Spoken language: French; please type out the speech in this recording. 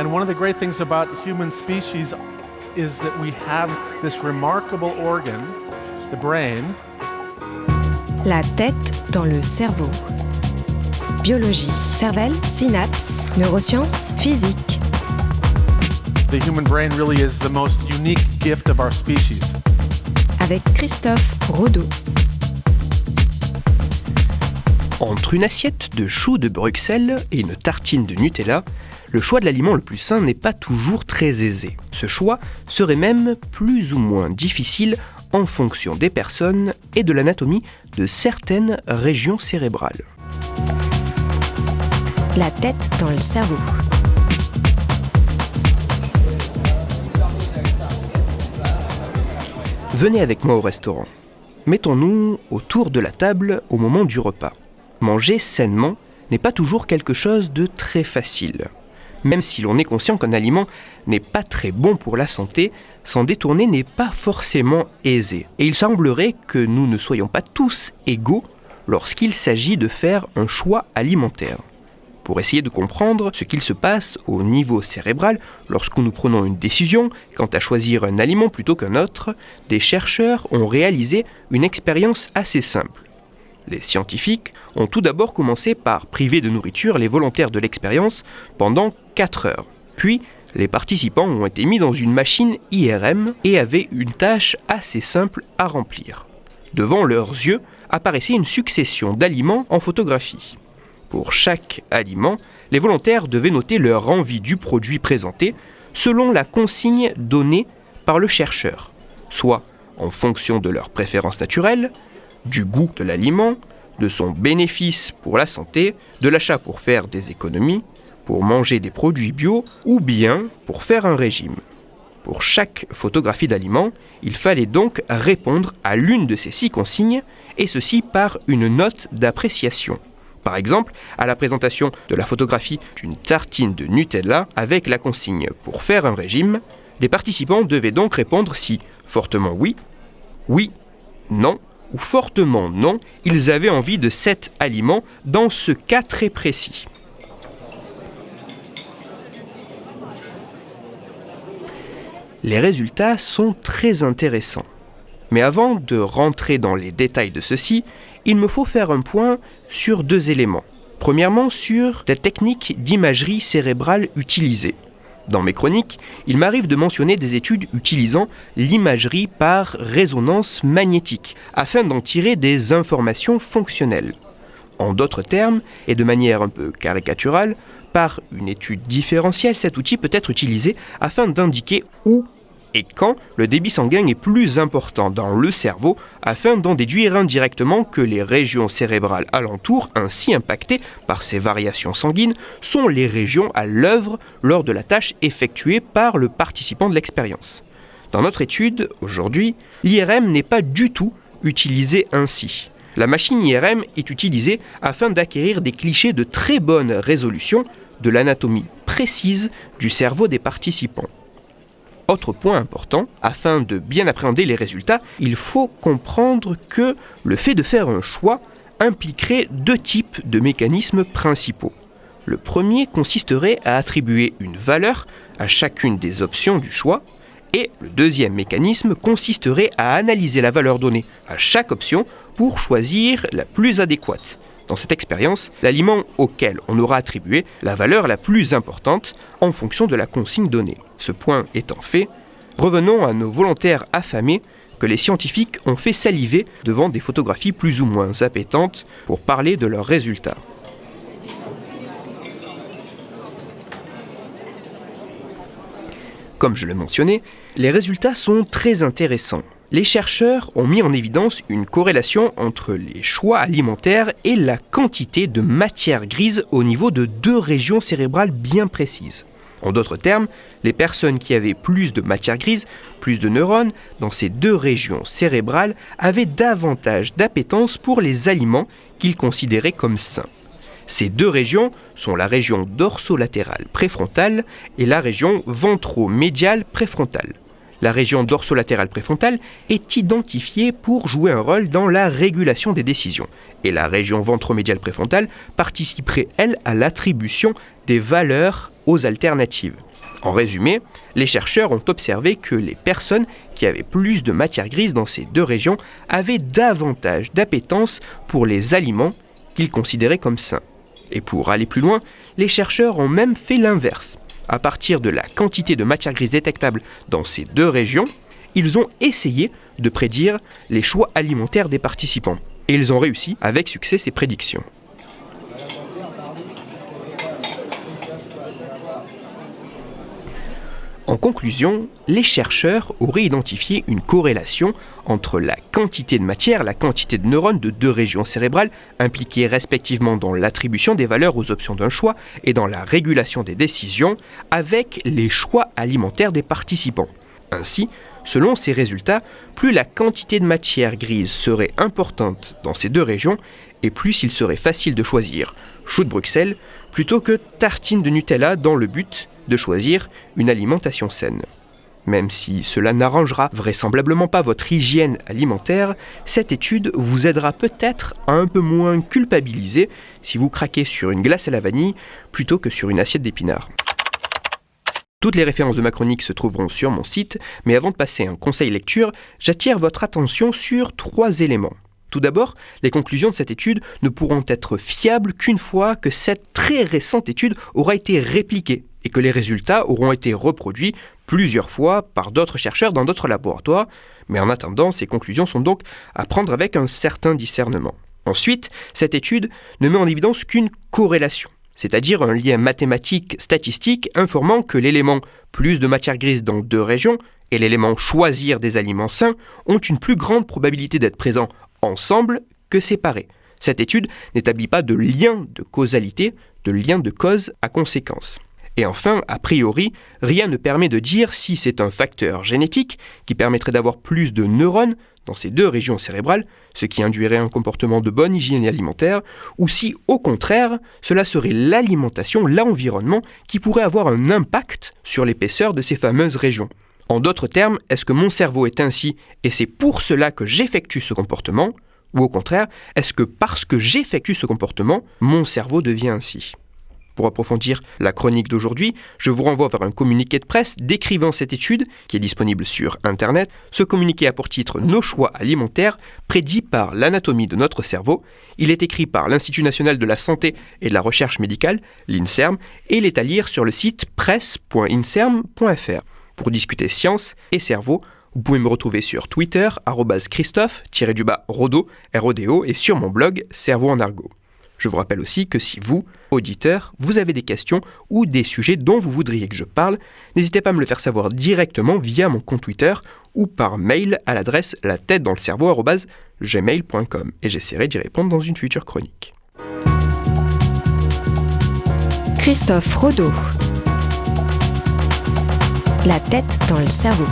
And one of the great things about human species is that we have this remarkable organ, the brain. La tête dans le cerveau. Biologie, cervelle, synapses, neurosciences, physique. The human brain really is the most unique gift of our species. Avec Christophe Rodeau. Entre une assiette de choux de Bruxelles et une tartine de Nutella, le choix de l'aliment le plus sain n'est pas toujours très aisé. Ce choix serait même plus ou moins difficile en fonction des personnes et de l'anatomie de certaines régions cérébrales. La tête dans le cerveau. Venez avec moi au restaurant. Mettons-nous autour de la table au moment du repas. Manger sainement n'est pas toujours quelque chose de très facile. Même si l'on est conscient qu'un aliment n'est pas très bon pour la santé, s'en détourner n'est pas forcément aisé. Et il semblerait que nous ne soyons pas tous égaux lorsqu'il s'agit de faire un choix alimentaire. Pour essayer de comprendre ce qu'il se passe au niveau cérébral lorsque nous prenons une décision quant à choisir un aliment plutôt qu'un autre, des chercheurs ont réalisé une expérience assez simple. Les scientifiques ont tout d'abord commencé par priver de nourriture les volontaires de l'expérience pendant 4 heures. Puis, les participants ont été mis dans une machine IRM et avaient une tâche assez simple à remplir. Devant leurs yeux apparaissait une succession d'aliments en photographie. Pour chaque aliment, les volontaires devaient noter leur envie du produit présenté selon la consigne donnée par le chercheur, soit en fonction de leurs préférences naturelles, du goût de l'aliment, de son bénéfice pour la santé, de l'achat pour faire des économies, pour manger des produits bio ou bien pour faire un régime. Pour chaque photographie d'aliment, il fallait donc répondre à l'une de ces 6 consignes, et ceci par une note d'appréciation. Par exemple, à la présentation de la photographie d'une tartine de Nutella avec la consigne « Pour faire un régime », les participants devaient donc répondre si fortement oui, oui, non ou fortement non, ils avaient envie de cet aliment dans ce cas très précis. Les résultats sont très intéressants. Mais avant de rentrer dans les détails de ceci, il me faut faire un point sur 2 éléments. Premièrement, sur la technique d'imagerie cérébrale utilisée. Dans mes chroniques, il m'arrive de mentionner des études utilisant l'imagerie par résonance magnétique, afin d'en tirer des informations fonctionnelles. En d'autres termes, et de manière un peu caricaturale, par une étude différentielle, cet outil peut être utilisé afin d'indiquer où et quand le débit sanguin est plus important dans le cerveau, afin d'en déduire indirectement que les régions cérébrales alentour, ainsi impactées par ces variations sanguines, sont les régions à l'œuvre lors de la tâche effectuée par le participant de l'expérience. Dans notre étude, aujourd'hui, l'IRM n'est pas du tout utilisée ainsi. La machine IRM est utilisée afin d'acquérir des clichés de très bonne résolution de l'anatomie précise du cerveau des participants. Autre point important, afin de bien appréhender les résultats, il faut comprendre que le fait de faire un choix impliquerait 2 types de mécanismes principaux. Le premier consisterait à attribuer une valeur à chacune des options du choix, et le deuxième mécanisme consisterait à analyser la valeur donnée à chaque option pour choisir la plus adéquate. Dans cette expérience, l'aliment auquel on aura attribué la valeur la plus importante en fonction de la consigne donnée. Ce point étant fait, revenons à nos volontaires affamés que les scientifiques ont fait saliver devant des photographies plus ou moins appétantes pour parler de leurs résultats. Comme je le mentionnais, les résultats sont très intéressants. Les chercheurs ont mis en évidence une corrélation entre les choix alimentaires et la quantité de matière grise au niveau de 2 régions cérébrales bien précises. En d'autres termes, les personnes qui avaient plus de matière grise, plus de neurones dans ces 2 régions cérébrales avaient davantage d'appétence pour les aliments qu'ils considéraient comme sains. Ces 2 régions sont la région dorsolatérale préfrontale et la région ventromédiale préfrontale. La région dorsolatérale préfrontale est identifiée pour jouer un rôle dans la régulation des décisions, et la région ventromédiale préfrontale participerait, elle, à l'attribution des valeurs aux alternatives. En résumé, les chercheurs ont observé que les personnes qui avaient plus de matière grise dans ces deux régions avaient davantage d'appétence pour les aliments qu'ils considéraient comme sains. Et pour aller plus loin, les chercheurs ont même fait l'inverse. À partir de la quantité de matière grise détectable dans ces deux régions, ils ont essayé de prédire les choix alimentaires des participants. Et ils ont réussi avec succès ces prédictions. En conclusion, les chercheurs auraient identifié une corrélation entre la quantité de matière, la quantité de neurones de deux régions cérébrales impliquées respectivement dans l'attribution des valeurs aux options d'un choix et dans la régulation des décisions avec les choix alimentaires des participants. Ainsi, selon ces résultats, plus la quantité de matière grise serait importante dans ces deux régions et plus il serait facile de choisir chou de Bruxelles plutôt que tartine de Nutella dans le but de choisir une alimentation saine. Même si cela n'arrangera vraisemblablement pas votre hygiène alimentaire, cette étude vous aidera peut-être à un peu moins culpabiliser si vous craquez sur une glace à la vanille plutôt que sur une assiette d'épinards. Toutes les références de ma chronique se trouveront sur mon site, mais avant de passer un conseil lecture, j'attire votre attention sur 3 éléments. Tout d'abord, les conclusions de cette étude ne pourront être fiables qu'une fois que cette très récente étude aura été répliquée et que les résultats auront été reproduits plusieurs fois par d'autres chercheurs dans d'autres laboratoires, mais en attendant, ces conclusions sont donc à prendre avec un certain discernement. Ensuite, cette étude ne met en évidence qu'une corrélation, c'est-à-dire un lien mathématique statistique informant que l'élément plus de matière grise dans deux régions et l'élément choisir des aliments sains ont une plus grande probabilité d'être présents ensemble que séparés. Cette étude n'établit pas de lien de causalité, de lien de cause à conséquence. Et enfin, a priori, rien ne permet de dire si c'est un facteur génétique qui permettrait d'avoir plus de neurones dans ces deux régions cérébrales, ce qui induirait un comportement de bonne hygiène alimentaire, ou si, au contraire, cela serait l'alimentation, l'environnement qui pourrait avoir un impact sur l'épaisseur de ces fameuses régions. En d'autres termes, est-ce que mon cerveau est ainsi et c'est pour cela que j'effectue ce comportement, ou au contraire, est-ce que parce que j'effectue ce comportement, mon cerveau devient ainsi ? Pour approfondir la chronique d'aujourd'hui, je vous renvoie vers un communiqué de presse décrivant cette étude, qui est disponible sur Internet. Ce communiqué a pour titre « Nos choix alimentaires prédits par l'anatomie de notre cerveau ». Il est écrit par l'Institut national de la santé et de la recherche médicale, l'INSERM, et il est à lire sur le site presse.inserm.fr. Pour discuter science et cerveau, vous pouvez me retrouver sur Twitter, @Christophe_Rodo, R-O-D-O, et sur mon blog Cerveau en argot. Je vous rappelle aussi que si vous, auditeurs, vous avez des questions ou des sujets dont vous voudriez que je parle, n'hésitez pas à me le faire savoir directement via mon compte Twitter ou par mail à l'adresse latettedanslecerveau@gmail.com et j'essaierai d'y répondre dans une future chronique. Christophe Rodo. La tête dans le cerveau.